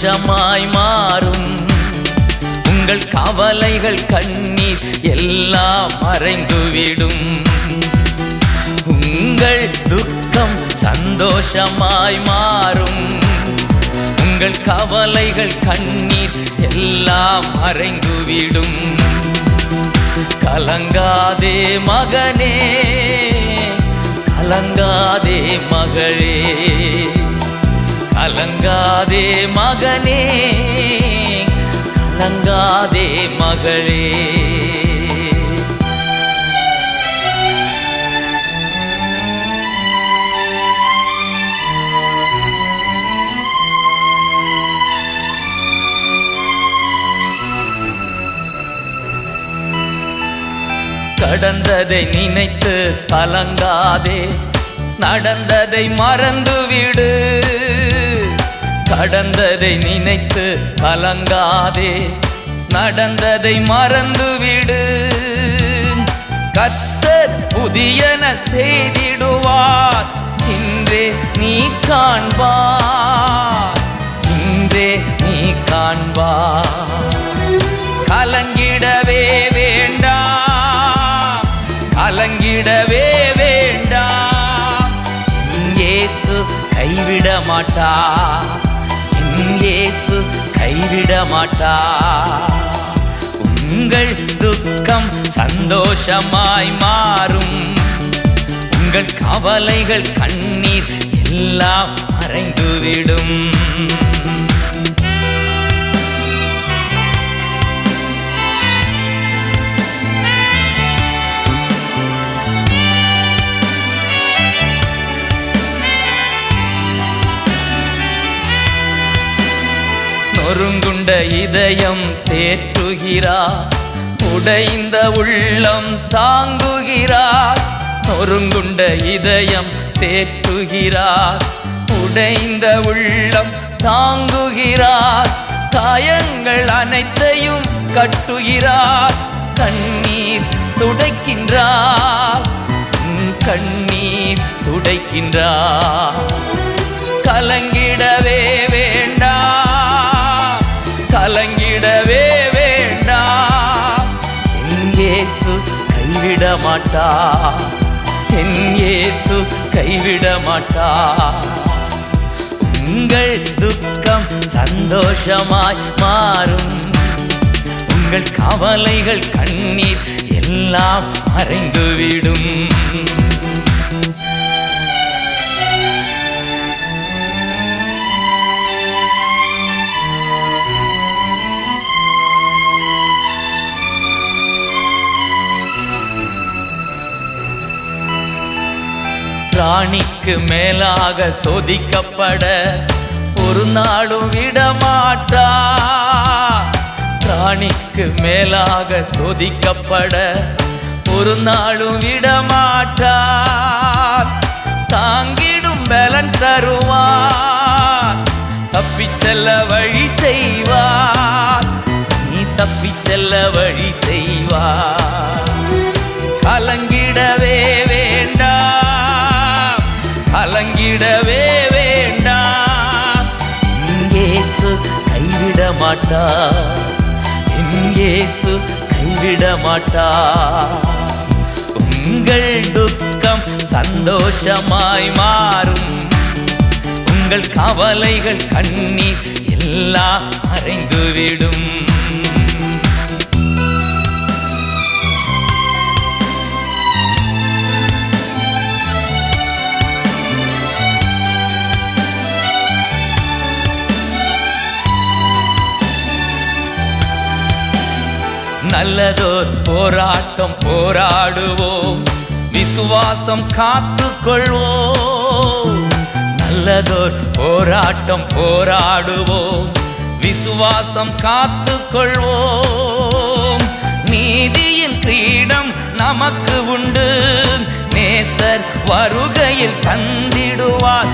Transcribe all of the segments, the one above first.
சந்தோஷமாய் மாறும். உங்கள் கவலைகள் கண்ணீர் எல்லாம் மறைந்துவிடும். உங்கள் துக்கம் சந்தோஷமாய் மாறும். உங்கள் கவலைகள் கண்ணீர் எல்லாம் மறைந்துவிடும். கலங்காதே மகனே, கலங்காதே மகளே, கலங்காதே மகனே, கலங்காதே மகளே. கடந்ததை நினைத்து கலங்காதே, நடந்ததை மறந்துவிடு. கடந்ததை நினைத்து கலங்காதே, நடந்ததை மறந்துவிடு. கர்த்தர் புதியன செய்திடுவார், இன்றே நீ காண்பார், இன்றே நீ காண்பார். கலங்கிடவே வேண்டாம், கலங்கிடவே வேண்டாம். இயேசு கைவிட மாட்டார், இயேசு கைவிட மாட்டார். உங்கள் துக்கம் சந்தோஷமாய் மாறும். உங்கள் கவலைகள் கண்ணீர் எல்லாம் மறைந்துவிடும். நொறுங்குண்ட இதயம் தேற்றுகிறார், உடைந்த உள்ளம் தாங்குகிறார். நொறுங்குண்ட இதயம் தேற்றுகிறார், உடைந்த உள்ளம் தாங்குகிறார். காயங்கள் அனைத்தையும் கட்டுகிறார், கண்ணீர் துடைக்கின்றார், கண்ணீர் துடைக்கின்றார். கலங்கிடவே வேண்டாம், கலங்கிடவே வேண்டாம். என் இயேசு கைவிட மாட்டார், என் இயேசு கைவிட மாட்டார். உங்கள் துக்கம் சந்தோஷமாய் மாறும். உங்கள் கவலைகள் கண்ணீர் எல்லாம் மறைந்துவிடும். ராணிக்கு மேலாக சோதிக்கப்பட ஒரு நாளும் விடமாட்டார். ராணிக்கு மேலாக சோதிக்கப்பட ஒரு நாளும் விடமாட்டார். தாங்கிடும் பலன் தருவார், தப்பிச் செல்ல வழி செய்வார், நீ தப்பிச் செல்ல வழி செய்வார். கலங்கிடவே வேண்டாம், கலங்கிடவே வேண்டாம். இயேசு கைவிட மாட்டார், இயேசு கைவிட மாட்டார். உங்கள் துக்கம் சந்தோஷமாய் மாறும். உங்கள் கவலைகள் கண்ணீர் எல்லாம் மறைந்துவிடும். நல்லதோர் போராட்டம் போராடுவோம், விசுவாசம் காத்துக்கொள்வோம். நல்லதோர் போராட்டம் போராடுவோம், விசுவாசம் காத்துக்கொள்வோம். நீதியின் கிரீடம் நமக்கு உண்டு, நேசர் வருகையில் தந்திடுவார்,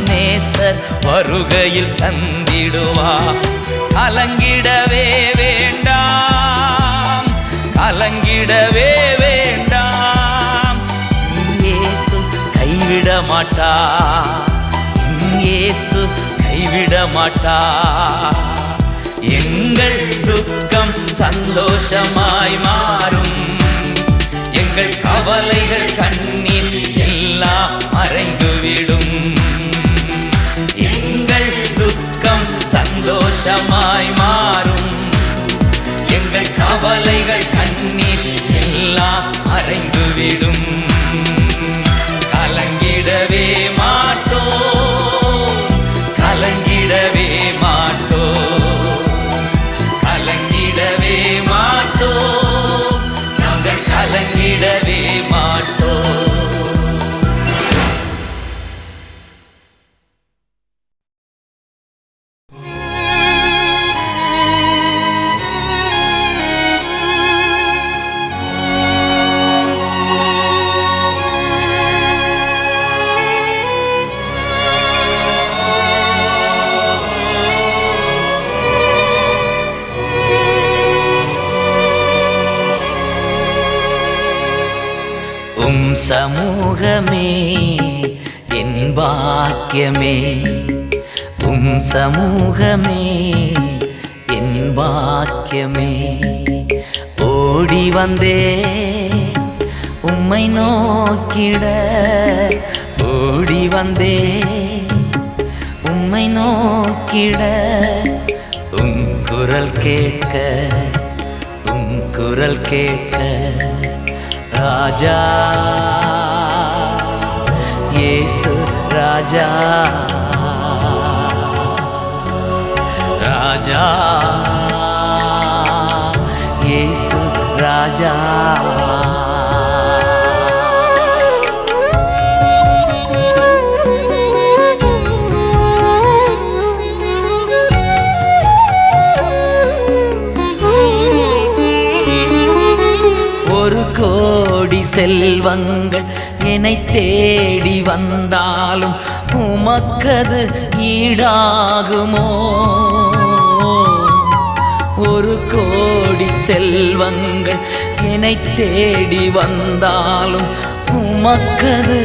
நேசர் வருகையில் தந்திடுவார். கலங்கிடவே வேண்டாம், கலங்கிடவே வேண்டாம். இயேசு கைவிட மாட்டார், இயேசு கைவிட மாட்டார். எங்கள் துக்கம் சந்தோஷமாய் மாறும், எங்கள் கவலைகள் கண்ணீர் எல்லாம் மறைந்துவிடும். எங்கள் துக்கம் சந்தோஷமாய் மாறும், எங்கள் கவலைகள் கண்ணீர் எல்லாம் மறைந்துவிடும். கலங்கிடவே மாட்டோம், கலங்கிடவே மாட்டோம், கலங்கிடவே மாட்டோம், நாங்கள் கலங்கிடவே மாட்டோம். சமூகமே என் பாக்கியமே, சமூகமே என் பாக்கியமே. ஓடி வந்தே உம்மை நோக்கிட, ஓடி வந்தே உம்மை நோக்கிட. குரல் கேட்க, குரல் கேட்க ராஜா இயேசு ராஜா, ராஜா இயேசு ராஜா. கோடி செல்வங்கள் என்னை தேடி வந்தாலும் உமக்கது ஈடாகுமோ? ஒரு கோடி செல்வங்கள் என்னை தேடி வந்தாலும் உமக்கது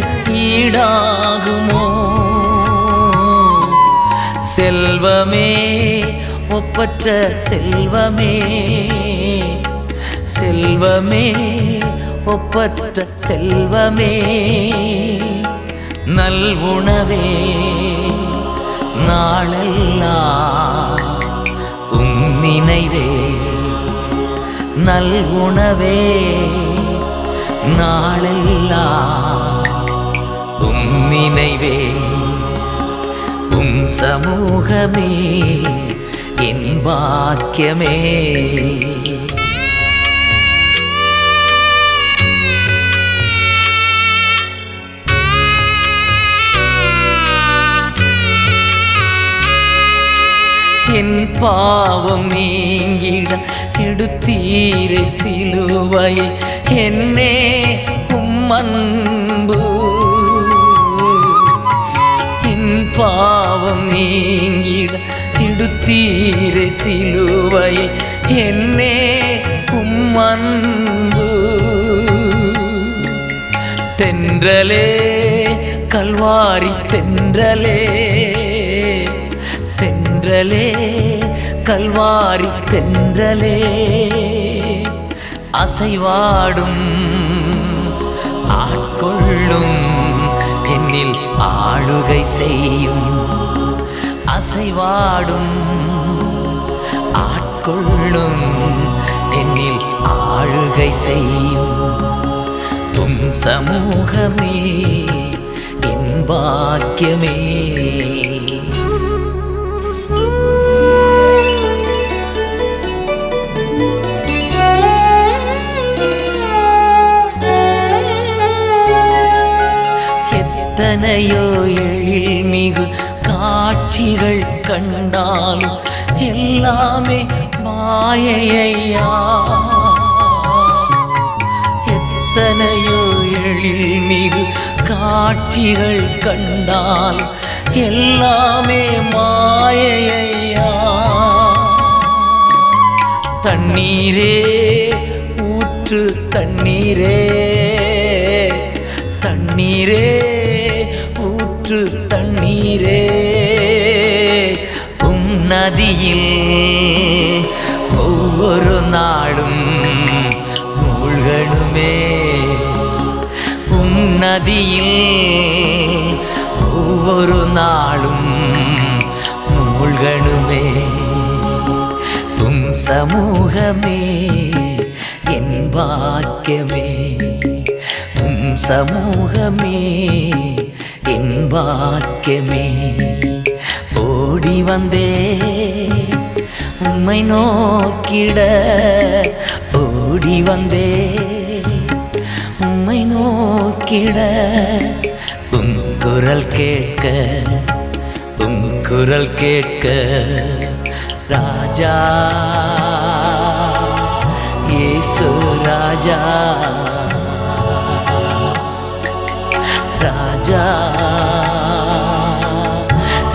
ஈடாகுமோ? செல்வமே ஒப்பற்ற செல்வமே, செல்வமே ஒப்பற்ற செல்வமே. நல்வுணவே நாளெல்லாம் நினைவே, நல்வுணவே நாளெல்லாம் நினைவே. சமூகமே என் பாக்கியமே. என் பாவம் நீங்கிட எடுத்தீரை சிலுவையை, என்னே உம்மன்பு. என் பாவம் நீங்கிட எடுத்தீரை சிலுவையை, என்னே உம்மன்பு. தென்றலே கல்வாரி தென்றலே, தென்றலே கல்வாரி தென்றலே. அசைவாடும் ஆட்கொள்ளும் என்னில் ஆளுகை செய்யும், அசைவாடும் ஆட்கொள்ளும் என்னில் ஆளுகை செய்யும். சமூகமே என் பாக்கியமே. எத்தனையோ எழில் மிகு காட்சிகள் கண்டாலும் எல்லாமே மாயையா. எத்தனையோ எழில் மிகு காட்சிகள் கண்டாலும் எல்லாமே மாயையா. தண்ணீரே ஊற்று தண்ணீரே, தண்ணீரே ஊற்று தண்ணீரே. நதியில் ஒவ்வொரு நாளும் மூழ்கணுமே, நதியில் ஒவ்வொரு நாளும் மூழ்கணுமே. சமூகமே என் பாக்கியமே, சமூகமே என் பாக்கியமே. ஓடி வந்தே உம்மை நோக்கிட, ஓடி வந்தே உம்மை நோக்கிட. உம் குரல் கேட்க, உம் குரல் கேட்க. ராஜா இயேசு ராஜா, ராஜா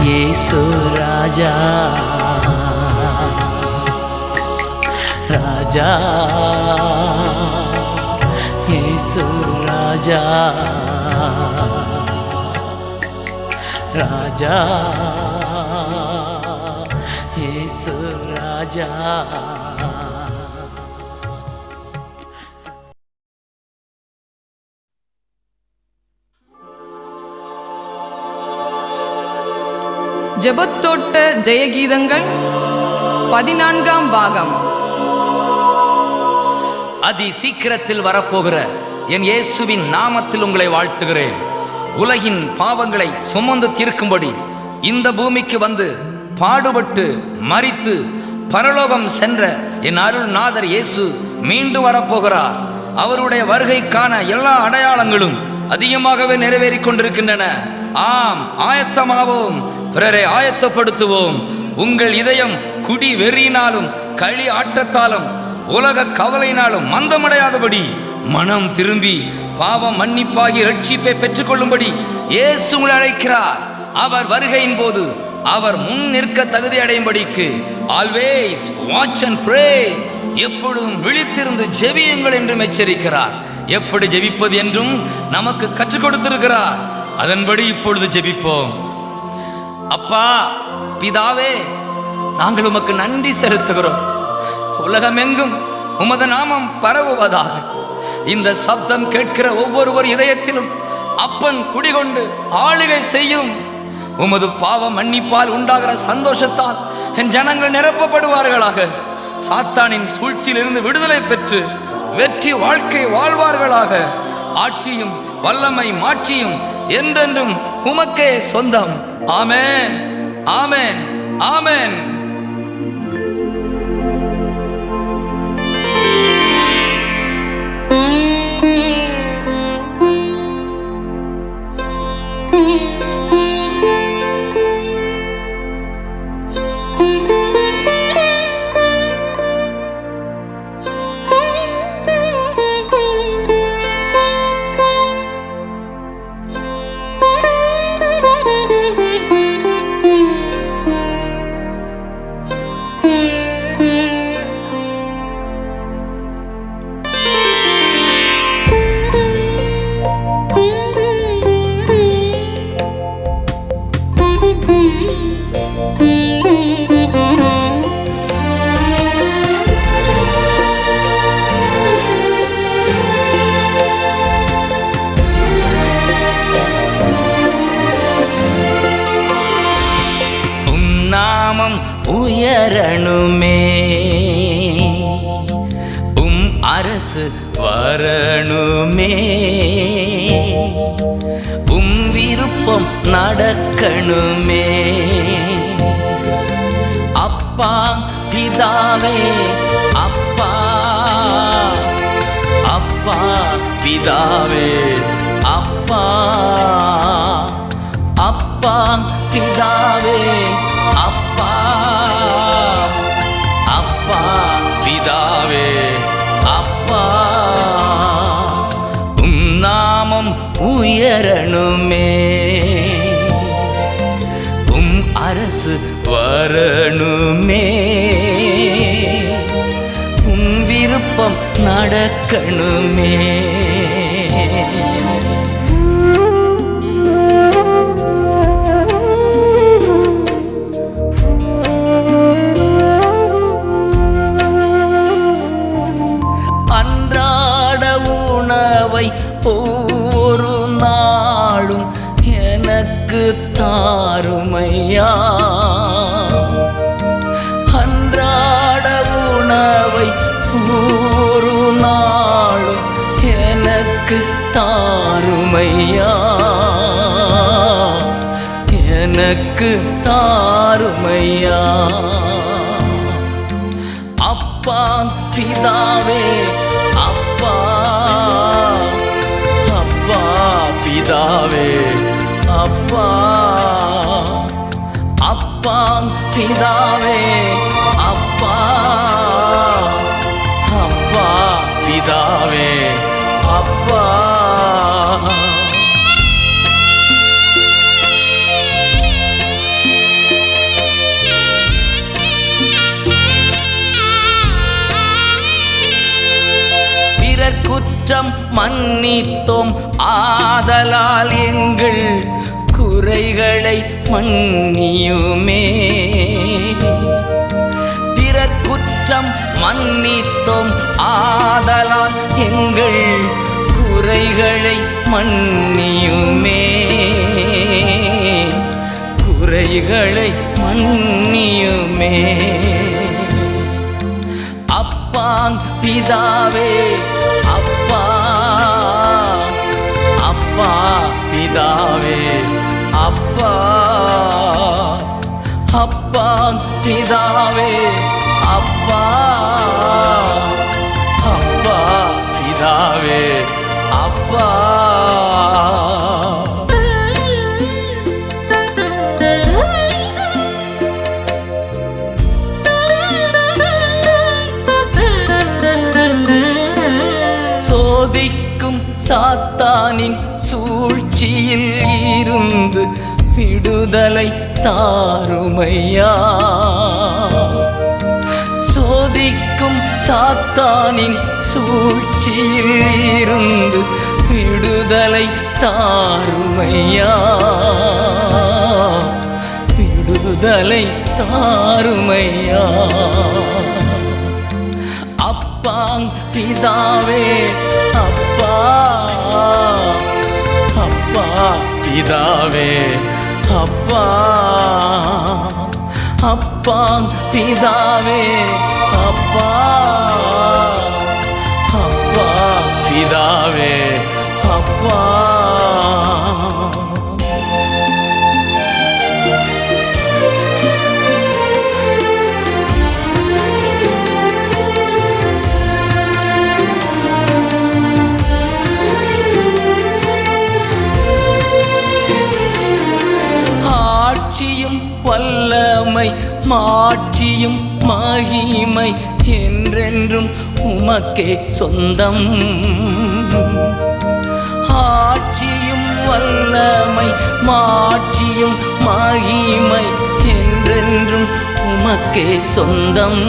இயேசு ராஜா, ராஜா இயேசு ராஜா, ராஜா இயேசு ராஜா. ஜெபத்தோட்ட ஜெயகீதங்கள் 14ஆம் பாகம். அதி சீக்கிரத்தில் வரப்போகிற என் இயேசுவின் நாமத்தில் உங்களை வாழ்த்துகிறேன். உலகின் பாவங்களை சுமந்து தீர்க்கும்படி இந்த பூமிக்கு வந்து பாடுபட்டு மரித்து பரலோகம் சென்ற என் அருள்நாதர் இயேசு மீண்டும் வரப்போகிறார். அவருடைய வருகைக்கான எல்லா அடையாளங்களும் அதிகமாகவே நிறைவேறிக் கொண்டிருக்கின்றன. ஆம், ஆயத்தமாவோம், பிறரை ஆயத்தப்படுத்துவோம். உங்கள் இதயம் குடி வெறியினாலும் களி ஆட்டத்தாலும் உலக கவலையினாலும் மந்தமடையாதபடி மனம் திரும்பி பாவம் மன்னிப்பாகி ரட்சிப்பை பெற்றுக்கொள்ளும்படி இயேசு உங்களை அழைக்கிறார். அவர் வருகையின் போது அவர் முன் நிற்க தகுதி அடையும்படிக்கு ஆல்வேஸ் வாட்ச் அண்ட் ப்ரே, எப்பொழுதும் விழித்திருந்து ஜெபியுங்கள் என்றும் எச்சரிக்கிறார். எப்படி ஜெபிப்பது என்றும் நமக்கு கற்றுக் கொடுத்திருக்கிறார். அதன்படி இப்பொழுது ஜெபிப்போம். அப்பா பிதாவே, நாங்கள் உமக்கு நன்றி செலுத்துகிறோம். உலகமெங்கும் உமது நாமம் பரவுவதாக. இந்த சப்தம் கேட்கிற ஒவ்வொருவர் இதயத்திலும் அப்பன் குடிகொண்டு ஆளுகை செய்யும். உமது பாவம் மன்னிப்பால் உண்டாகிற சந்தோஷத்தால் என் ஜனங்கள் நிரப்பப்படுவார்களாக. சாத்தானின் சூழ்ச்சியிலிருந்து விடுதலை பெற்று வெற்றி வாழ்க்கை வாழ்வார்களாக. ஆட்சியும் வல்லமை மாட்சியும் என்றென்றும் உமக்கே சொந்தம். ஆமென், ஆமென், ஆமென். உயரணுமே, உம் அரசு வரணுமே, உம் விருப்பம் நடக்கணுமே. அப்பா பிதாவே, அப்பா அப்பா பிதாவே, அப்பா அப்பா பிதாவே, அப்பா அப்பா பிதாவே, அப்பா. உம் நாமம் உயரணுமே, உம் அரசு வரணுமே, உம் விருப்பம் நடக்கணுமே. ஒவ்வொரு நாளும் எனக்கு தாருமையா. அன்றாட உணவை ஒரு நாளும் எனக்கு தாருமையா, எனக்கு தாருமையா. அப்பா பிதாவே, அப்பா அப்பா பிதாவே, அப்பா அப்பா பிதாவே, அப்பா அப்பா பிதாவே, அப்பா. பிறர் குற்றம் மன்னித்தோம், ஆதலால் எங்கள் குறைகளை மன்னியுமே. பிறர் குற்றம் மன்னித்தோம், ஆதலால் எங்கள் குறைகளை மன்னியுமே, குறைகளை மன்னியுமே. அப்பா பிதாவே, அப்பா அப்பா பிதாவே, அப்பா அப்பா பிதாவே, அப்பா அப்பா பிதாவே, அப்பா. சோதிக்கும் சாத்தானின் சூழ்ச்சியில் இருந்து விடுதலை தாருமையா. சோதிக்கும் சாத்தானின் சூழ்ச்சியில் இருந்து விடுதலை தாருமையா, விடுதலை தாருமையா. அப்பா பிதாவே, அப்பா அப்பா பிதாவே, அப்பா அப்பா பிதாவே, அப்பா அப்பா பிதாவே, அப்பா. ஆட்சியும் வல்லமை மாட்சியும் மகிமை என்றென்றும் உமக்கே சொந்தம். ஆட்சியும் வல்லமை மாட்சியும் மகிமை என்றென்றும் உமக்கே சொந்தம்,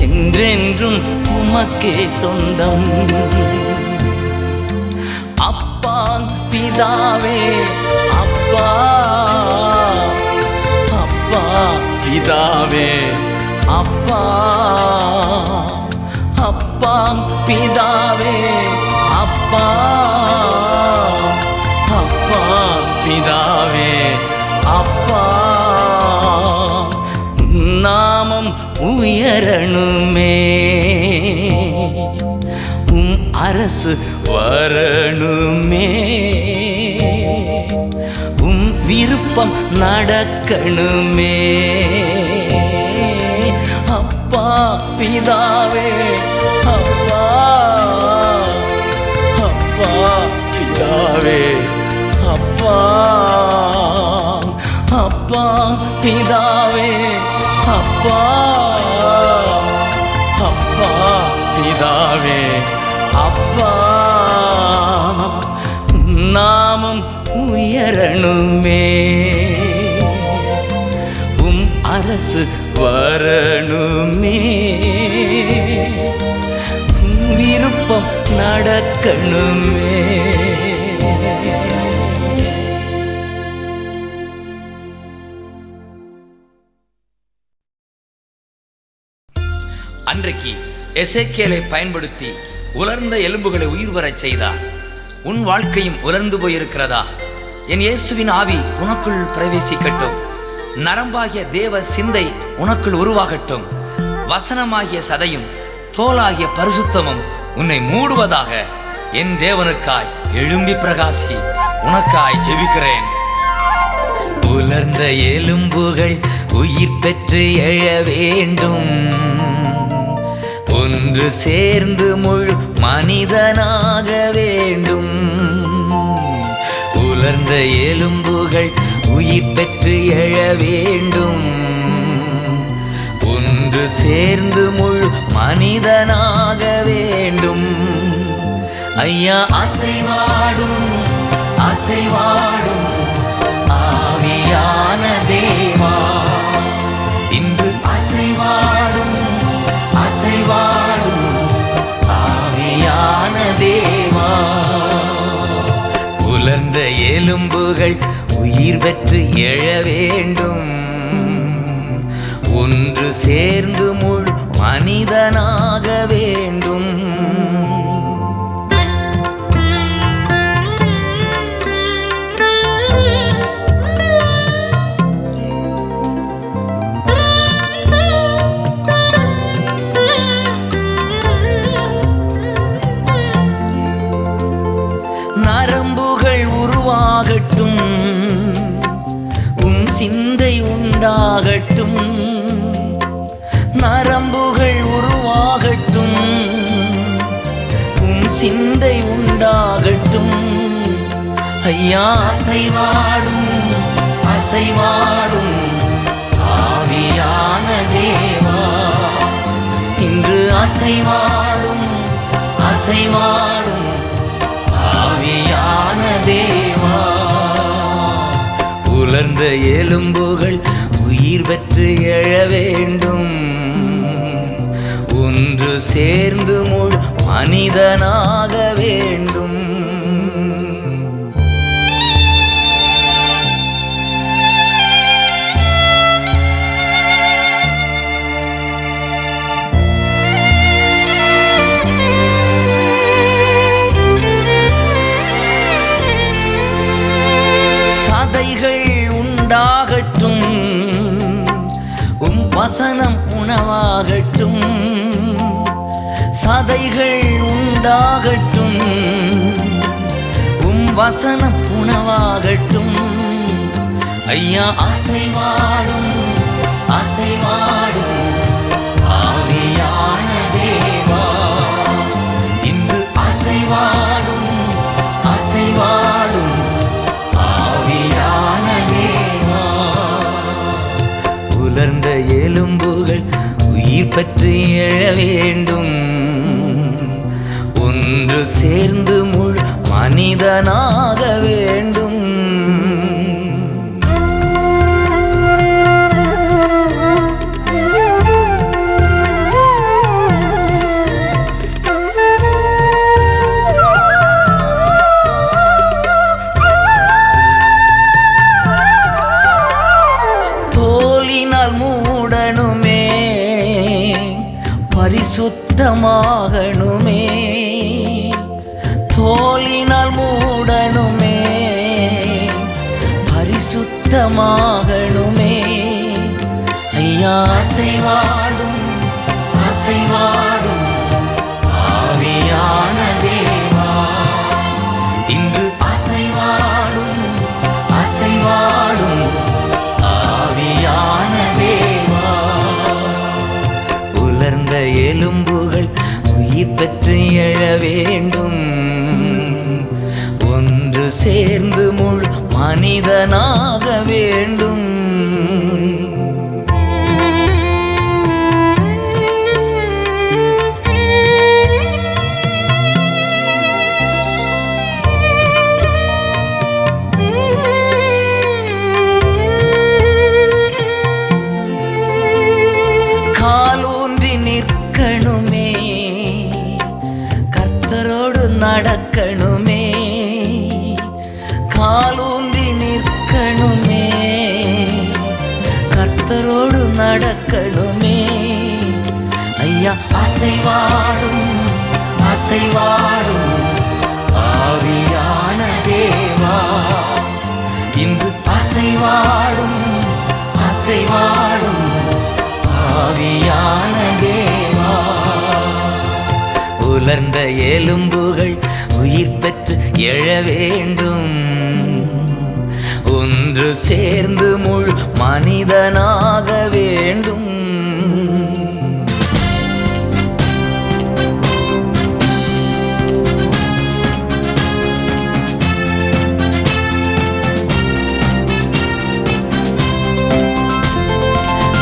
என்றென்றும் உமக்கே சொந்தம். அப்பா பிதாவே, அப்பா அப்பா பிதாவே, அப்பா அப்பா பிதாவே, அப்பா அப்பா பிதாவே, அப்பா. நாமம் உயரணுமே, அரசு வரணுமே, விருப்பம் நடக்கணுமே. அப்பா பிதாவே, அப்பா அப்பா பிதாவே, அப்பா அப்பா பிதாவே, அப்பா அப்பா பிதாவே, அப்பா. நாமம் உயரணுமே, அரசு வரணுமே, விருப்பம் நடக்கணுமே. அன்றைக்கு எசேக்கியேலை பயன்படுத்தி உலர்ந்த எலும்புகளை உயிர் வரச் செய்தார். உன் வாழ்க்கையும் உலர்ந்து போயிருக்கிறதா? என் இயேசுவின் ஆவி உனக்குள் பிரவேசிக்கட்டும். நரம்பாகிய தேவ சிந்தை உனக்குள் உருவாகட்டும். வசனமாகிய சதையும் தோலாகிய பரிசுத்தமும் உன்னை மூடுவதாக. என் தேவனுக்காய் எழும்பி பிரகாசி. உனக்காய் ஜெபிக்கிறேன். உலர்ந்த எலும்புகள் உயிர் பெற்று எழ வேண்டும். ஒன்று சேர்ந்து முழு மனிதனாக வேண்டும். உலர்ந்த எலும்புகள் உயிர் பெற்று எழ வேண்டும். ஒன்று சேர்ந்து முழு மனிதனாக வேண்டும். ஐயா, அசைவாடும் அசைவாடும் ஆவியான தேவா, இன்று அசைவாடும் அசைவாடும் ஆவியான தேவா. உலர்ந்த எலும்புகள் உயிர் பெற்று எழ வேண்டும். ஒன்று சேர்ந்து முழு மனிதனாக வேண்டும். நரம்புகள் உருவாகட்டும், உன் சிந்தை உண்டாகட்டும். நரம்புகள் உருவாகட்டும், உன் சிந்தை உண்டாகட்டும். ஐயா, அசைவாடும் அசைவாடும் ஆவியான தேவா, இன்று அசைவாடும் அசைவாடும் ஆவியான தேவா. உலர்ந்த எலும்புகள் உயிர் பெற்று எழ வேண்டும். ஒன்று சேர்ந்து முழு மனிதனாக வேண்டும். சதைகள் உண்டாகட்டும், வசனம் உணவாகட்டும். சதைகள் உண்டாகட்டும், வசனம் உணவாகட்டும். ஐயா, அசைவாடும் அசைவாடும் ஆவியான தேவா, இன்று அசைவாடும் அசைவாடும் ஆவியான தேவா. உலர்ந்த எலும்புகள் உயிர் பற்றி எழ வேண்டும். ஒன்று சேர்ந்து முழு மனிதனாக வேண்டும். தோலினால் மூடணுமே, பரிசுத்தமாகணுமே. தோலினால் மூடணுமே, பரிசுத்தமாகணுமே. ஐயா, அசைவாடும் அசைவாடும் ஆவியான தேவா, இன்று அசைவாடும் அசைவாடும் ஆவியான தேவா. உலர்ந்த எலும்புகள் உயிர் பெற்று எழ வேண்டும். ஒன்று சேர்ந்து முழு மனிதனாக வேண்டும். காலூன்றி நிற்கணுமே, கர்த்தரோடு நடக்கணுமே. காலூன்றி நிற்கணுமே, கர்த்தரோடு நடக்கணுமே. ஐயா, ஐயா அசைவாடும் அசைவாடும் ஆவியான தேவா, இன்று அசைவாடும் அசைவாடும் ஆவியான தேவா. உலர்ந்த எலும்புகள் உயிர் பெற்று எழ வேண்டும், ஒன்று சேர்ந்து முழு மனிதனாக வேண்டும்.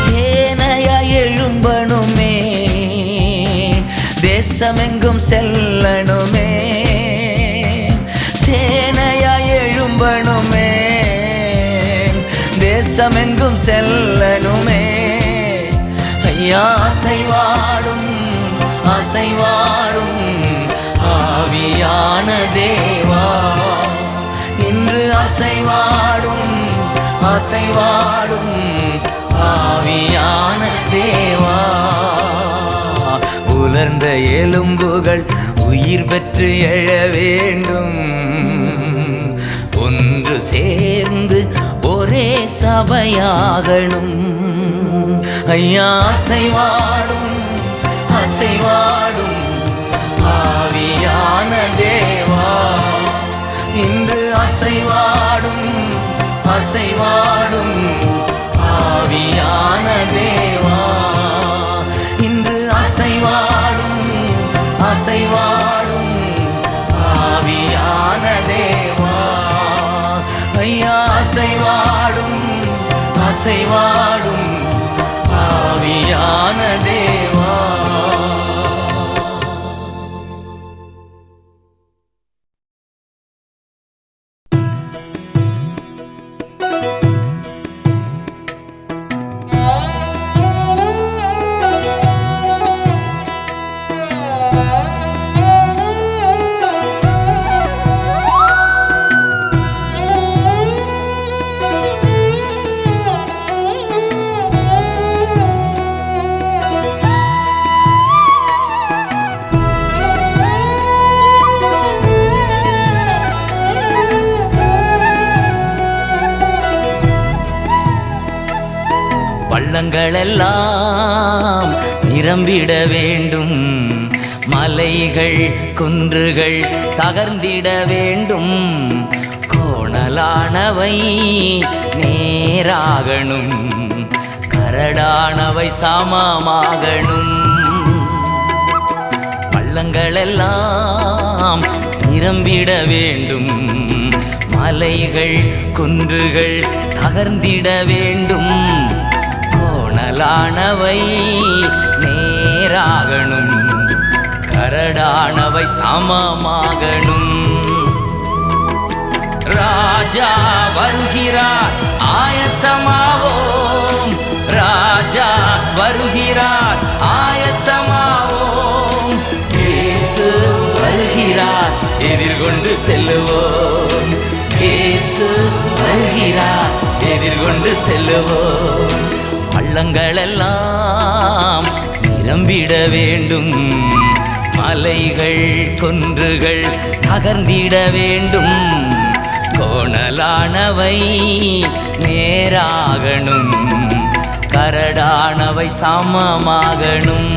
சேனையா எழும்பணுமே, தேசமெங்கும் செல்லணுமே. சேனையா எழும்பணுமே, தேசமெங்கும் செல்லணுமே. ஐயா அசைவாடும் அசைவாடும் ஆவியான தேவா, இன்று அசைவாடும் அசைவாடும் ஆவியான தேவா. உலர்ந்த எலும்புகள் உயிர் பெற்று எழ வேண்டும், ஒன்று சேர்ந்து ஒரே சபையாகணும். ஐயா அசைவாடும் அசைவாடும் ஆவியான தேவா, இன்று அசைவாடும் அசைவாடும் ஆவியான தேவா, இன்று அசைவாடும் அசைவாடும் ஆவியான தேவா. ஐயா அசைவாடும் அசைவாடும் ஆவியான தேவா. பள்ளங்களெல்லாம் நிரம்பிட வேண்டும், மலைகள் குன்றுகள் தகர்ந்திட வேண்டும். கோணலானவை நேராகணும், கரடானவை சமமாகணும். பள்ளங்களெல்லாம் நிரம்பிட வேண்டும், மலைகள் குன்றுகள் தகர்ந்திட வேண்டும். கோணலானவை நேராகணும், கரடானவை சமமாகணும். ராஜா வருகிறார் ஆயத்தமாவோம், ராஜா வருகிறார் ஆயத்தமாவோம். இயேசு வருகிறார் எதிர்கொண்டு செல்லுவோம், இயேசு வருகிறார் எதிர்கொண்டு செல்லுவோம். பள்ளங்களெல்லாம் நிரம்பிட வேண்டும், மலைகள் குன்றுகள் தகர்ந்திட வேண்டும். கோணலானவை நேராகணும், கரடானவை சமமாகணும்.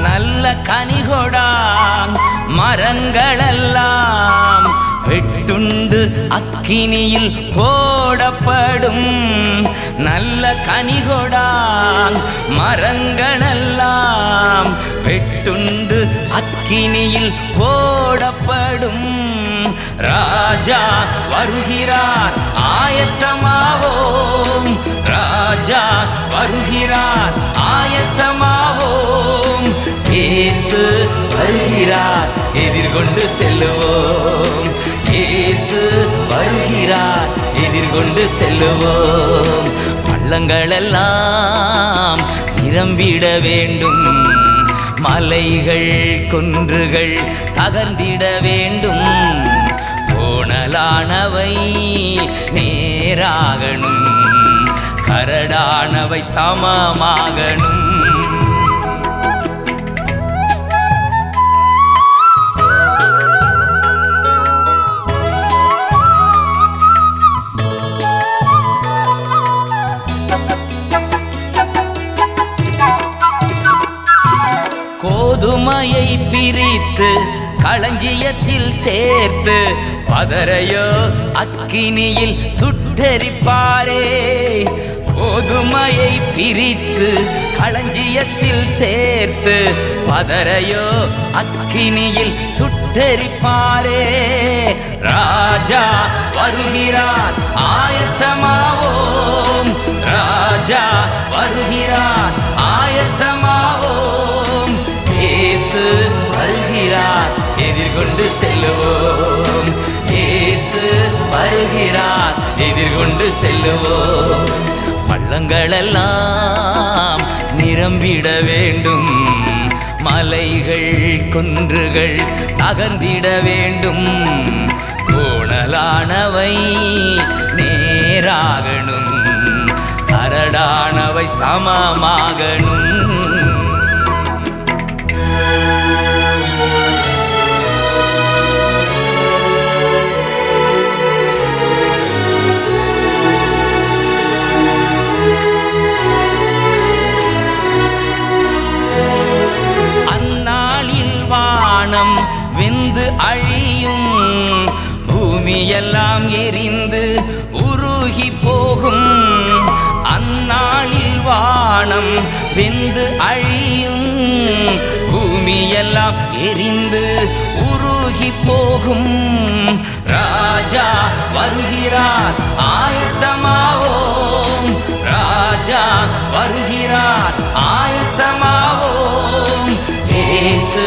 நல்ல கனிகொடாம் மரங்களெல்லாம் வெட்டுண்டு அக்கினியில் போடப்படும். நல்ல கனிகொடாம் மரங்களெல்லாம் வெட்டுண்டு அக்கினியில் போடப்படும். ராஜா வருகிறார் ஆயத்தமாவோம், ராஜா வருகிறார் ஆயத்தமாவோம். இயேசு வருகிறார் எதிர்கொண்டு செல்லுவோம், இயேசு வருகிறார் எதிர்கொண்டு செல்லுவோம். பள்ளங்களெல்லாம் நிரம்பிட வேண்டும், மலைகள் குன்றுகள் தகர்ந்திட வேண்டும். கோணலானவை நேராகணும், கரடானவை சமமாகணும். கோதுமையை பிரித்து களஞ்சியத்தில் சேர்த்து பதரையோ அக்கினியில் சுட்டெரிப்பாரே. கோதுமையை பிரித்து களஞ்சியத்தில் சேர்த்து பதரையோ அக்கினியில் சுட்டெரிப்பாரே. ராஜா வருகிறார் ஆயத்தமாவோம், ராஜா வருகிறார் ஆயத்தமாவோம். இயேசு வருகிறார் எதிர்கொண்டு செல்லுவோம், இயேசு வருகிறார் எதிர்கொண்டு செல்லுவோம். பள்ளங்களெல்லாம் நிரம்பிட வேண்டும், மலைகள் குன்றுகள் தகர்ந்திட வேண்டும். கோணலானவை நேராகணும், கரடானவை சமமாகணும். வானம் வெந்து அழியும், பூமியெல்லாம் எரிந்து உருகி போகும். அந்நாளில் வானம் வெந்து அழியும், பூமியெல்லாம் எரிந்து உருகி போகும். ராஜா வருகிறார் ஆயத்தமாவோம், ராஜா வருகிறார் ஆயத்தமாவோம். இயேசு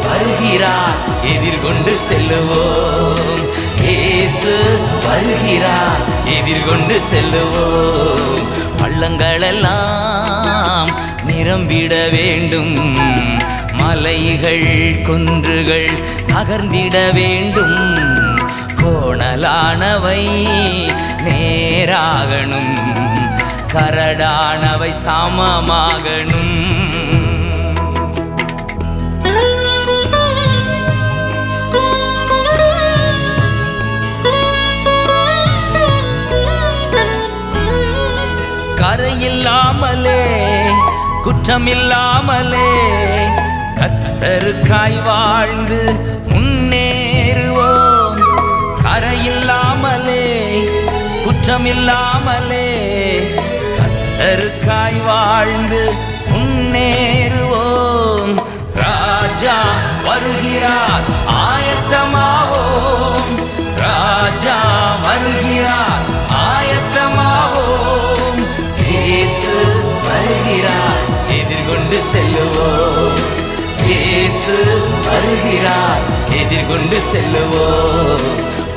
வருகிறார் எதிர்கொண்டு செல்லுவோம், இயேசு வருகிறார் எதிர்கொண்டு செல்லுவோம். பள்ளங்களெல்லாம் நிரம்பிட வேண்டும், மலைகள் குன்றுகள் தகர்ந்திட வேண்டும். கோணலானவை நேராகணும், கரடானவை சமமாகணும். கரையில்லாமலே குற்றமில்லாமலே கர்த்தருக்காய் வாழ்ந்து முன்னேறுவோம். கரையில்லாமலே குற்றமில்லாமலே கர்த்தருக்காய் வாழ்ந்து முன்னேறுவோம். ராஜா வருகிறார் ஆயத்தமாவோம், ராஜா வருகிறார் ஆயத்தமாவோம். இயேசு வருகிறார் எதிர்கொண்டு செல்லுவோம், இயேசு வருகிறார் எதிர்கொண்டு செல்லுவோம்.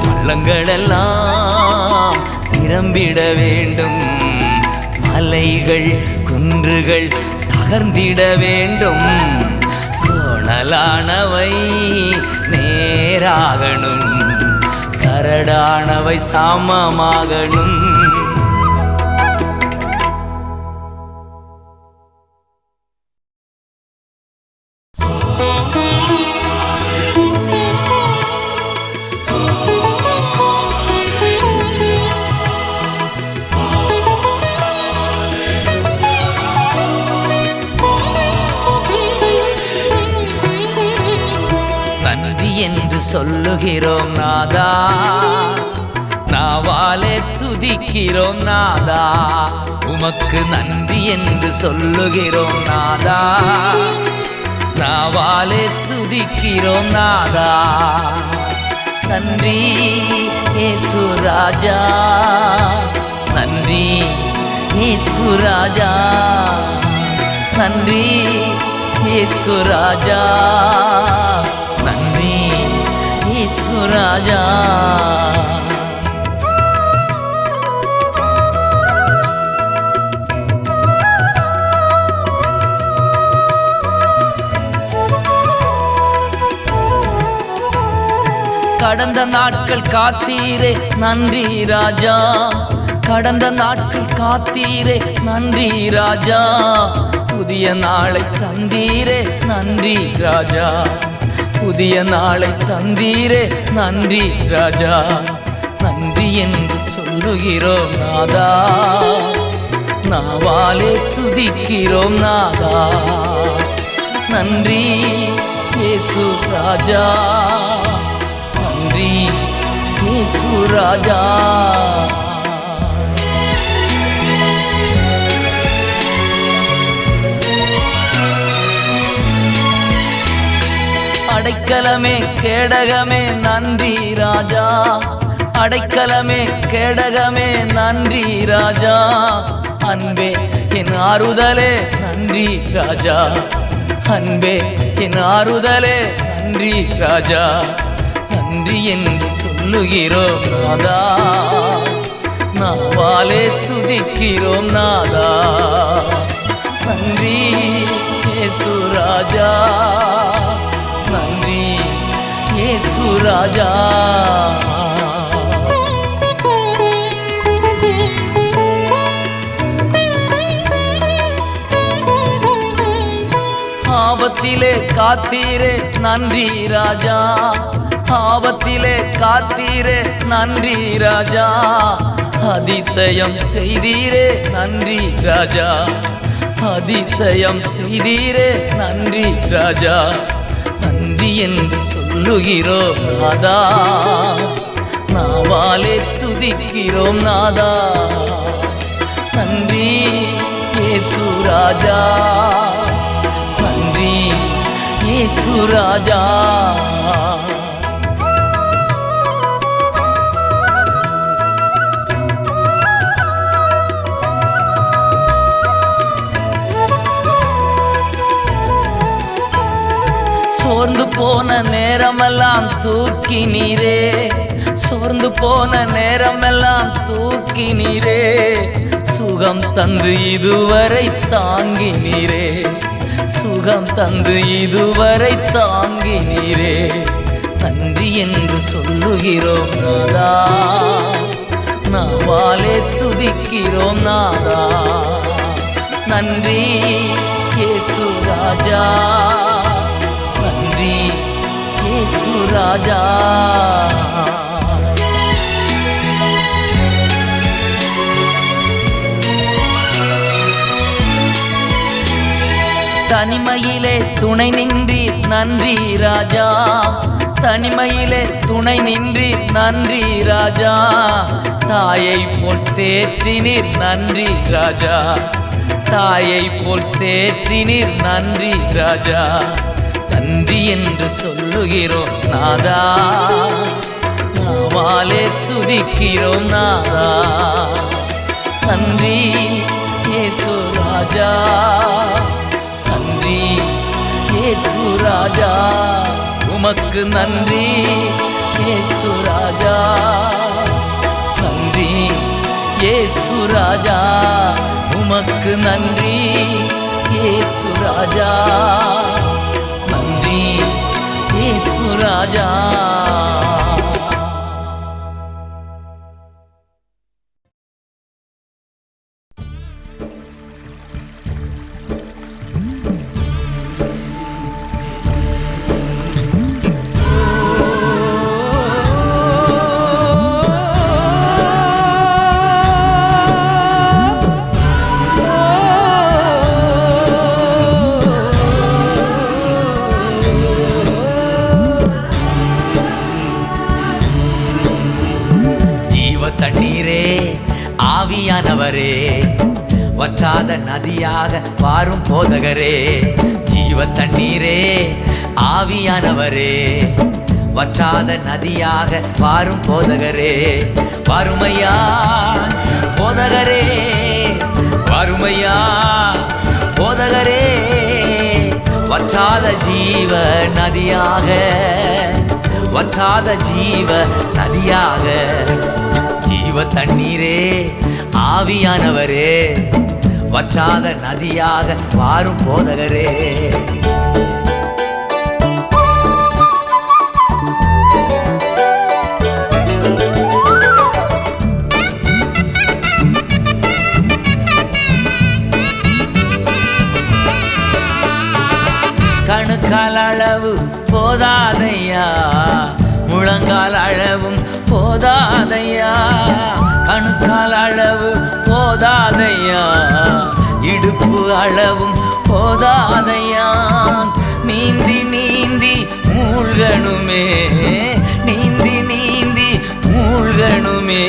பள்ளங்களெல்லாம் நிரம்பிட வேண்டும், மலைகள் குன்றுகள் தகர்ந்திட வேண்டும். கோணலானவை நேராகணும், கரடானவை சமமாகணும். என்று சொல்லுகிறோம் நாதா, நாவாலே துதிக்கிறோம் நாதா. உமக்கு நன்றி என்று சொல்லுகிறோம் நாதா, நாவாலே துதிக்கிறோம் நாதா. நன்றி இயேசு ராஜா, நன்றி இயேசு ராஜா, நன்றி இயேசு ராஜா, நன்றி இயேசு ராஜா. கடந்த நாட்கள் காத்தீரே நன்றி ராஜா, கடந்த நாட்கள் காத்தீரே நன்றி ராஜா, புதிய நாளை தந்தீரே நன்றி ராஜா, புதிய நாளை தந்தீரே நன்றி ராஜா, நன்றி என்று சொல்லுகிறோம் நாதா, நாவாலே துதிக்கிறோம் நாதா, நன்றி இயேசு ராஜா, நன்றி இயேசு ராஜா. அடைக்கலமே கேடகமே நன்றி ராஜா, அடைக்கலமே கேடகமே நன்றி ராஜா, அன்பே என் ஆறுதலே நன்றி ராஜா, அன்பே என் ஆறுதலே நன்றி ராஜா, நன்றி என்று சொல்லுகிறோம் நாதா, நாவாலே துதிக்கிறோம் நாதா, நன்றி இயேசு ராஜா, நன்றி இயேசு ராஜா. ஆபத்திலே காத்தீரே நன்றி ராஜா, ஆபத்திலே காத்தீரே நன்றி ராஜா, அதிசயம் செய்தீரே நன்றி ராஜா, அதிசயம் செய்தீரே நன்றி ராஜா, நன்றி என்று சொல்லுகிறோம் நாதா, நாவாலே துதிக்கிறோம் நாதா, நன்றி இயேசு ராஜா, நன்றி இயேசு ராஜா. சோர்ந்து போன நேரமெல்லாம் தூக்கினீரே, சோர்ந்து போன நேரமெல்லாம் தூக்கினீரே, சுகம் தந்து இதுவரை தாங்கினீரே, சுகம் தந்து இதுவரை தாங்கினீரே, நன்றி என்று சொல்லுகிறோம் நாதா, நாவாலே துதிக்கிறோம் நாதா, நன்றி இயேசு ராஜா, நன்றி இயேசு ராஜா. தனிமையிலே துணை நின்றீர் நன்றி ராஜா, தனிமையிலே துணை நின்றீர் நன்றி ராஜா, தாயை போல் தேற்றினீர் நன்றி ராஜா, தாயை போல் தேற்றினீர் நன்றி ராஜா, நன்றி என்று சொல்லுகிறோம் நாதா, நாவாலே துதிக்கிறோம் நாதா, நன்றி இயேசு ராஜா, நன்றி இயேசு ராஜா, உமக்கு நன்றி இயேசு ராஜா, நன்றி இயேசு ராஜா, உமக்கு நன்றி இயேசு ராஜா, நன்றி இயேசு ராஜா. ஆவியானவரே, வற்றாத நதியாக வாரும் போதகரே, ஜீவ தண்ணீரே ஆவியானவரே, வற்றாத நதியாக வாரும் போதகரே, வறுமையா போதகரே, வறுமையா போதகரே, வற்றாத ஜீவ நதியாக, வற்றாத ஜீவ நதியாக, ஜீவ தண்ணீரே ஆவியானவரே, வற்றாத நதியாக வாரும் போதகரே. கணுக்கால் அளவும் போதாதையா, கணுக்கால் அளவு போதாதையா, இடுப்பு அளவும் போதாதையா, நீந்தி நீந்தி மூழ்கணுமே, நீந்தி நீந்தி மூழ்கணுமே,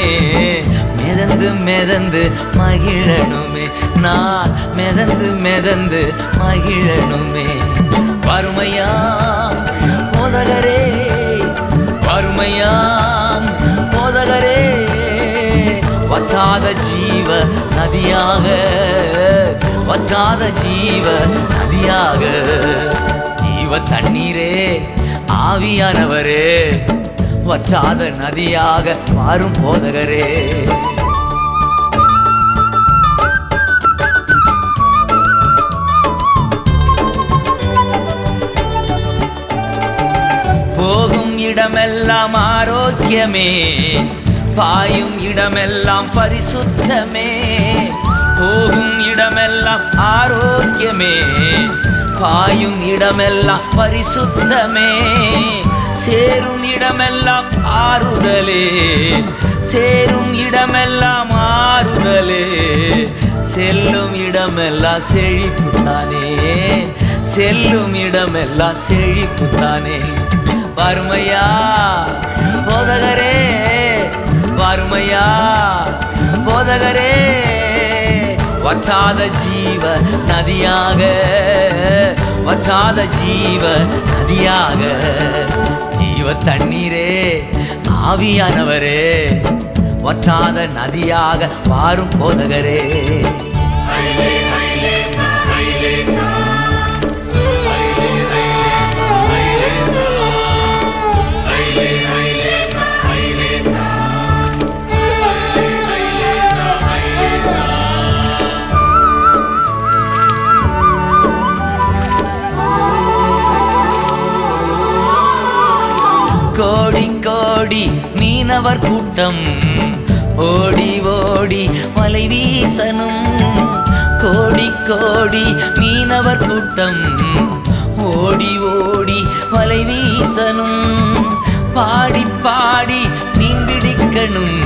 மிதந்து மிதந்து மகிழணுமே, நான் மிதந்து மிதந்து மகிழணுமே. வறுமையா போதகரே, வறுமையா போதகரே, வற்றாத ஜீவ நதியாக, வற்றாத ஜீவ நதியாக, ஜீவ தண்ணீரே ஆவியானவரே, வற்றாத நதியாக மாறும் போதகரே. போகும் இடமெல்லாம் ஆரோக்கியமே, பாயும் இடமெல்லாம் பரிசுத்தமே, போகும் இடமெல்லாம் ஆரோக்கியமே, பாயும் இடமெல்லாம் பரிசுத்தமே, சேரும் இடமெல்லாம் ஆறுதலே, சேரும் இடமெல்லாம் ஆறுதலே, செல்லும் இடமெல்லாம் செழிப்புத்தானே, செல்லும் இடமெல்லாம் செழிப்புத்தானே. வறுமையா போதகரே, வறுமையா போதகரே, வற்றாத ஜீவ நதியாக, வற்றாத ஜீவ நதியாக, ஜீவ தண்ணீரே ஆவியானவரே, வற்றாத நதியாக மாறும் போதகரே. கோடி கோடி மீனவர் கூட்டம் ஓடி ஓடி வலை வீசனும், கோடி கோடி மீனவர் கூட்டம் ஓடி ஓடி வலை வீசனும், பாடி பாடி மீன் பிடிக்கணும்,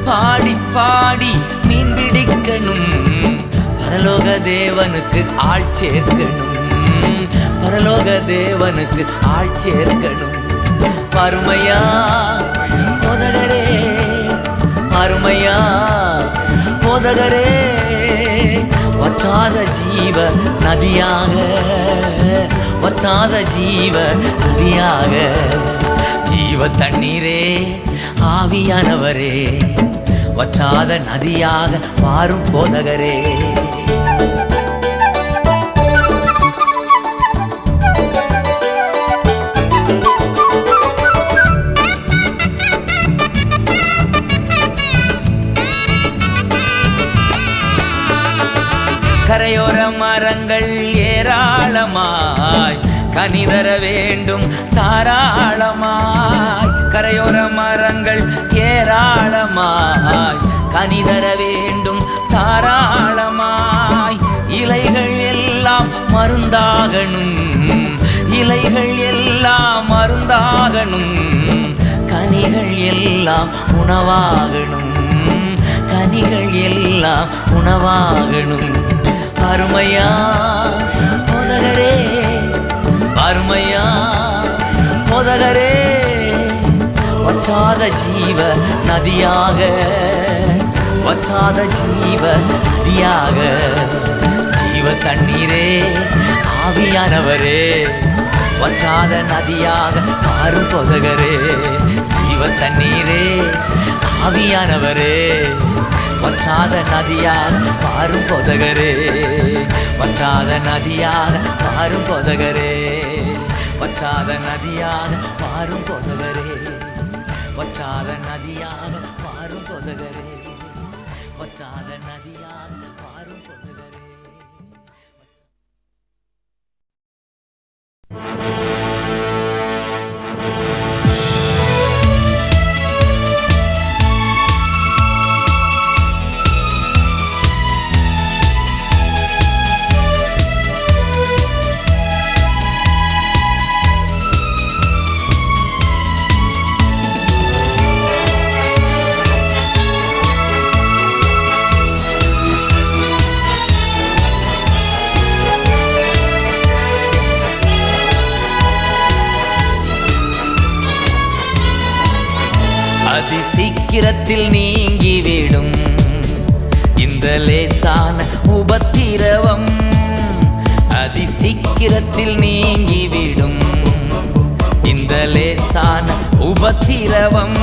பாடி பாடி மீன் பிடிக்கணும், பரலோக தேவனுக்கு ஆள் சேர்க்கணும், பரலோக தேவனுக்கு ஆள் சேர்க்கணும். வறுமையா போதகரே, வறுமையா போதகரே, வற்றாத ஜீவ நதியாக, வற்றாத ஜீவ நதியாக, ஜீவ தண்ணீரே ஆவியானவரே, வற்றாத நதியாக மாறும் போதகரே. கரையோர மரங்கள் ஏராளமாய் கனிதர வேண்டும் தாராளமாய், கரையோர மரங்கள் ஏராளமாய் கனிதர வேண்டும் தாராளமாய், இலைகள் எல்லாம் மருந்தாகணும், இலைகள் எல்லாம் மருந்தாகணும், கனிகள் எல்லாம் உணவாகணும், கனிகள் எல்லாம் உணவாகணும். வறுமையா போதகரே, வறுமையா போதகரே, வற்றாத ஜீவ நதியாக, வற்றாத ஜீவ நதியாக, ஜீவ தண்ணீரே ஆவியானவரே, வற்றாத நதியாக மாறும் போதகரே. ஜீவ தண்ணீரே ஆவியானவரே, வற்றாத நதியாக மாறும் போதகரே, வற்றாத நதியாக மாறும் போதகரே, வற்றாத நதியாக மாறும் போதகரே, வற்றாத நதியாக மாறும் போதகரே, வற்றாத நதியாக மாறும் போதகரே. அதி சீக்கிரத்தில் நீங்கிவிடும் இந்த லேசான உபத்திரவம். அதி சீக்கிரத்தில் நீங்கிவிடும் இந்த லேசான உபத்திரவம்.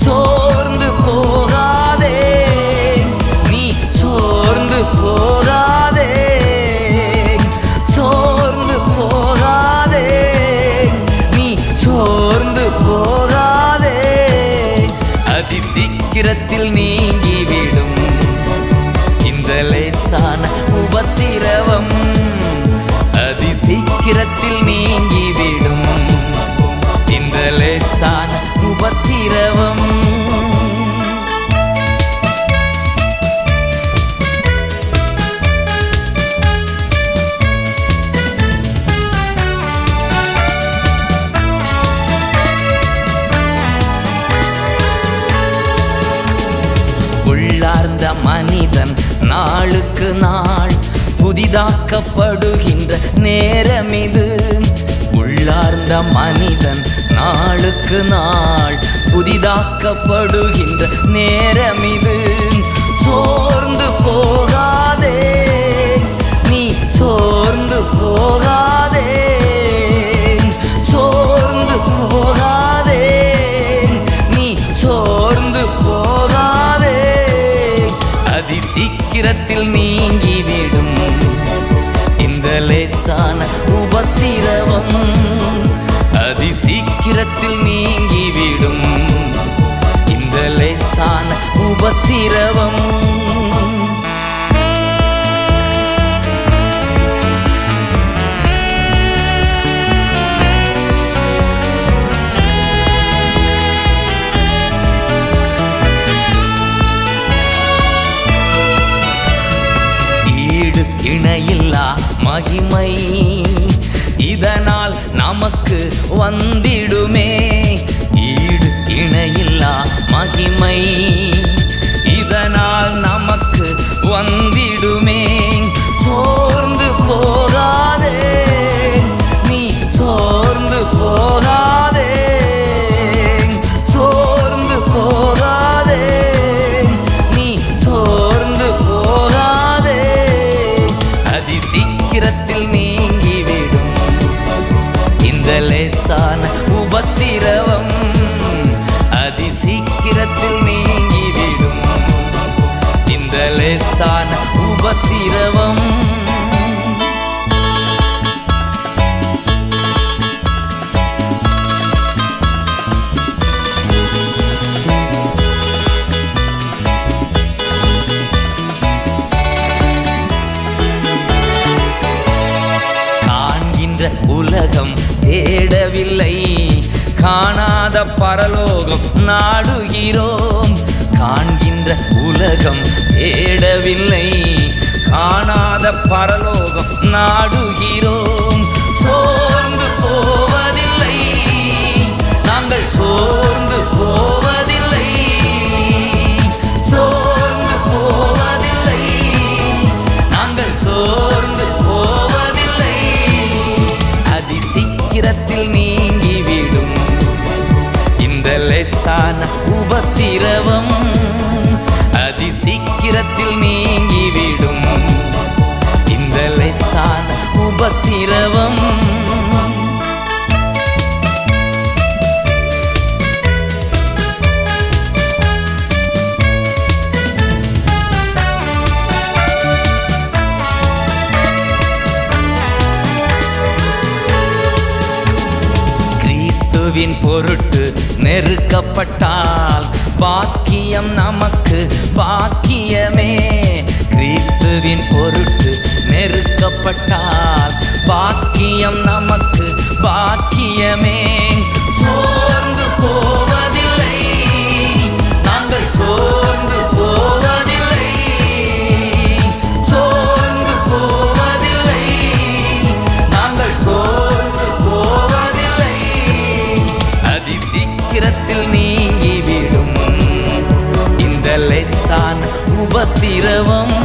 சோர்ந்து போகாதே, நீ சோர்ந்து போகாதே, சோர்ந்து போகாதே, நீ சோர்ந்து போகாதே. அதி சீக்கிரத்தில் நீங்கிவிடும் இந்த லேசான உபத்திரவம். அதி சீக்கிரத்தில் நீங்கிவிடும் இந்த லேசான உபத்திரவம். உள்ளார்ந்த மனிதன் நாளுக்கு நாள் புதிதாக்கப்படுகின்ற நேரம் இது. உள்ளார்ந்த மனிதன் நாளுக்கு நாள் புதிதாக்கப்படுகின்ற நேரம் இது. சோர்ந்து போகாதே, நீ சோர்ந்து போகாதே, சோர்ந்து போகாதே, நீ சோர்ந்து போகாதே. அதி சீக்கிரத்தில் நீங்கிவிடும் இந்த லேசான உபத்திரவம். அதி சீக்கிரத்தில் நீங்கிவிடும் இந்த லேசான உபத்திரவம். இணையில்லா மகிமை இதனால் நமக்கு வந்திடுமே. ஈடு இணையில்லா மகிமை இதனால் நமக்கு வந்திடுமே. சோர்ந்து போகாதே, நீ சோர்ந்து போகாதே, சோர்ந்து போகாதே, நீ சோர்ந்து போகாதே. அதி சீக்கிரத்தில் நீங்கிவிடும் இந்த லேசான உபத்திரவம். அதி சீக்கிரத்தில் நீங்கிவிடும் இந்த லேசான உபத்திரவம். உலகம் தேடவில்லை, காணாத பரலோகம் நாடுகிறோம். காண்கின்ற உலகம் தேடவில்லை, காணாத பரலோகம் நாடுகிறோம். சோர்ந்து போவதில்லை, நாங்கள் சோர்ந்து போவதில்லை, சோர்ந்து போவதில்லை, நாங்கள் சோர்ந்து போவதில்லை. அதி சீக்கிரத்தில் நீங்கிவிடும் இந்த லேசான உபத்திரவம். அதி சீக்கிரத்தில் நீங்கிவிடும் இந்த லேசான உபத்திரவம். கிறிஸ்துவின் பொருட்டு நெருக்கப்பட்டால் பாக்கியம் நமக்கு பாக்கியமே. கிறிஸ்துவின் பொருட்டு நெருக்கப்பட்டால் பாக்கியம் நமக்கு பாக்கியமே. சோர்ந்து போவதில்லை, நாங்கள் சோர்ந்து போவதில்லை, சோர்ந்து போவதில்லை, நாங்கள் சோர்ந்து போவதில்லை. அதி சீக்கிரத்தில் நீங்கிவிடும் இந்த லேசான உபத்திரவம்.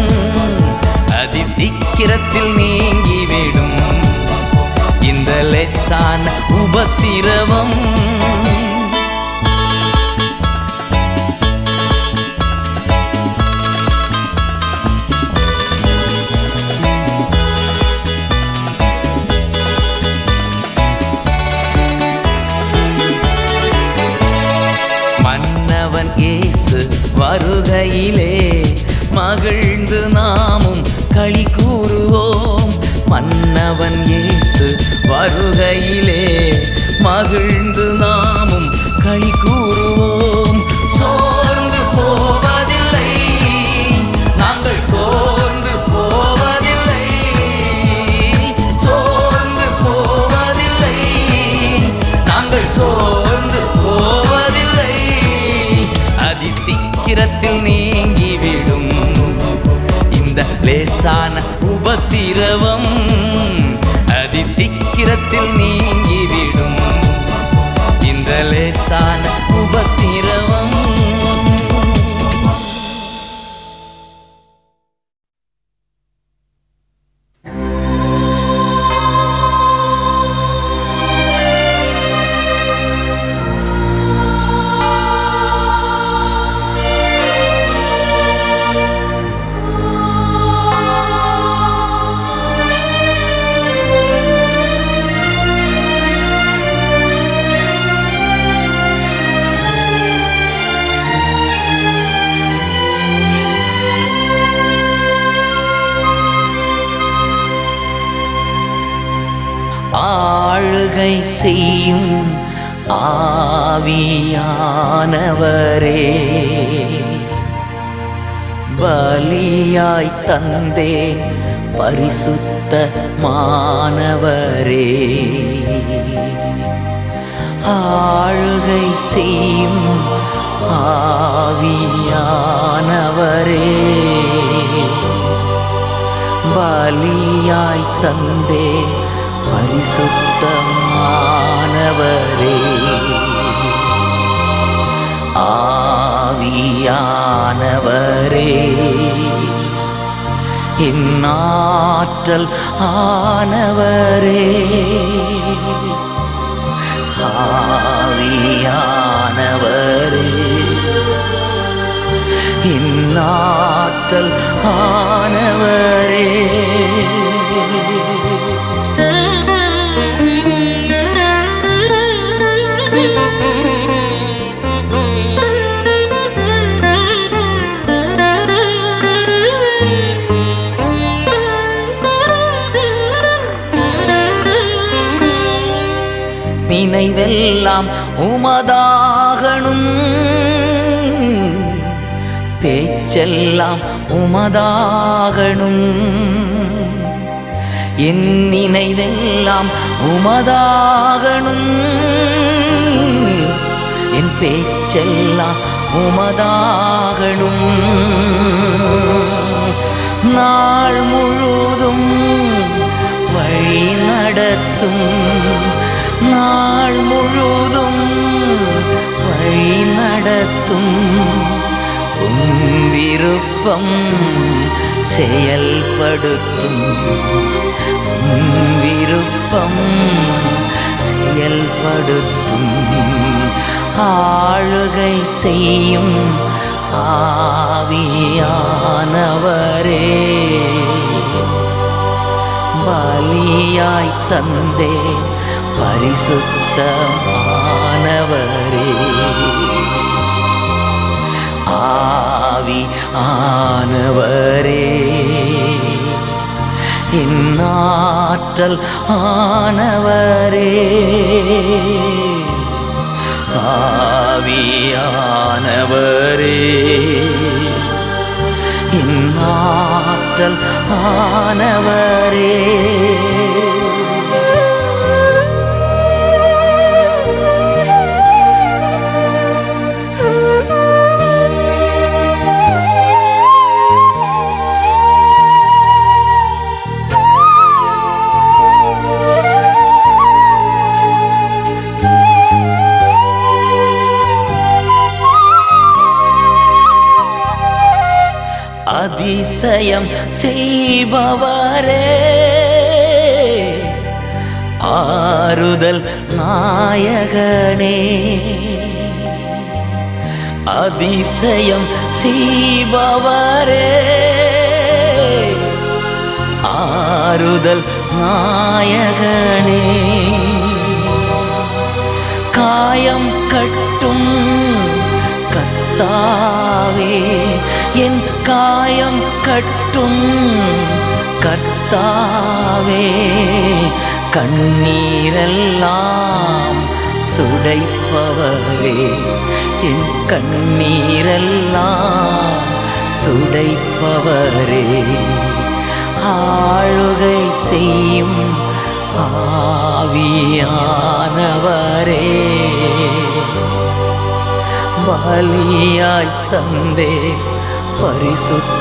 அதி சீக்கிரத்தில் நீங்கிவிடும் இந்த லேசான உபத்திரவம். வருகையிலே மகிழ்ந்து நாமும் களி கூறுவோம். மன்னவன் இயேசு வருகையிலே மகிழ்ந்து நாமும் களி கூறுவோம். சோர்ந்து போவதில்லை, நாங்கள் சோர்ந்து போவதில்லை, சோர்ந்து போவதில்லை, நாங்கள் சோர்ந்து போவதில்லை. அதி சீக்கிரத்தில் நீங்கிவிடும் இந்த லேசான உபத்திரவம், அதி சீக்கிரத்தில் நீங்கிவிடும் இந்த லேசான உபத்திரவம். ஆளுகை செய்யும் ஆவியானவரே, பலியாய் தந்தேன் பரிசுத்தமானவரே. ஆளுகை செய்யும் ஆவியானவரே, பலியாய் தந்தேன் பரிசுத்தமானவரே. ஆவியானவரே, இந்நாற்றல் ஆனவரே. ஆவியானவரே, இந்நாற்றல் ஆனவரே. நினைவெல்லாம் உமதாகணும், பேச்செல்லாம் உமதாகணும். என் நினைவெல்லாம் உமதாகணும், என் பேச்செல்லாம் உமதாகணும். நாள் முழுதும் வழி நடத்தும், நாள் முழுதும் வழி நடத்தும். விருப்பம் செயல்படுத்தும், விருப்பம் செயல்படுத்தும். ஆளுகை செய்யும் ஆவியானவரே, பலியாய் தந்தே பரிசுத்தமானவரே. ஆவியானவரே, இந்நாற்றல் ஆனவரே. ஆவியானவரே, இந்நாற்றல் ஆனவரே. அதிசயம் செய்பவரே, ஆறுதல் நாயகனே. அதிசயம் செய்பவரே, ஆறுதல் நாயகனே. காயம் கட்டும் கத்த கர்த்தாவே என் காயம் கட்டும் கர்த்தாவே கண்ணீரெல்லாம் துடைப்பவரே என் கண்ணீரெல்லாம் துடைப்பவரே ஆளுகை செய்யும் ஆவியானவரே பலியாய் தந்தே பரிசுத்தமானவரே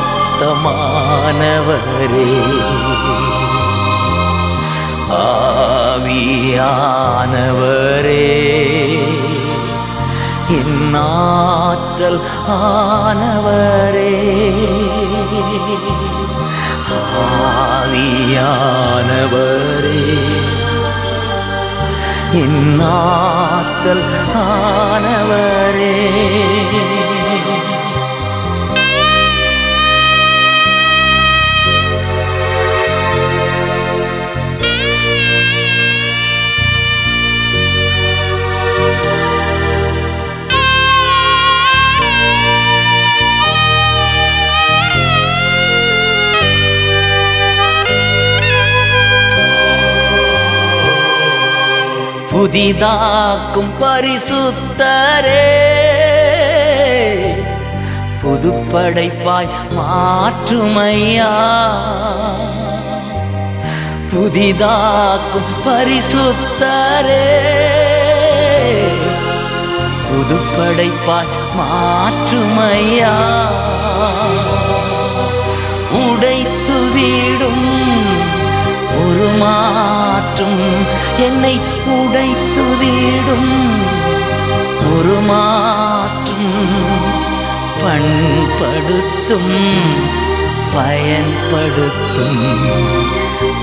ஆவியானவரே என் ஆற்றல் ஆனவரே ஆவியானவரே என் ஆற்றல் ஆனவரே புதிதாக்கும் பரிசுத்தரே புதுப்படைப்பாய் மாற்றுமையா புதிதாக்கும் பரிசுத்தரே புதுப்படைப்பாய் மாற்றுமையா உடைத்துவிடும் உருமாற்றும் என்னை உடைத்துவிடும் உருமாற்றும் பண்படுத்தும் பயன்படுத்தும்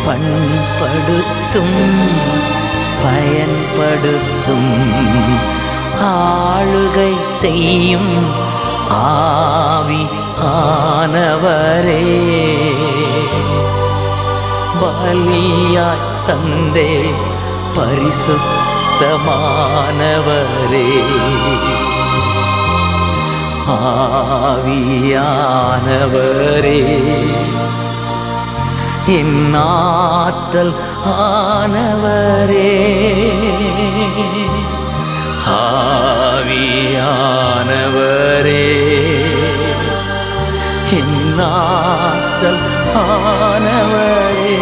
பண்படுத்தும் பயன்படுத்தும் ஆளுகை செய்யும் ஆவி ஆனவரே பலியாய் தந்தே பரிசுத்தமானவரே ஆவியானவரே என் ஆற்றல் ஆனவரே ஆவியானவரே என் ஆற்றல் ஆனவரே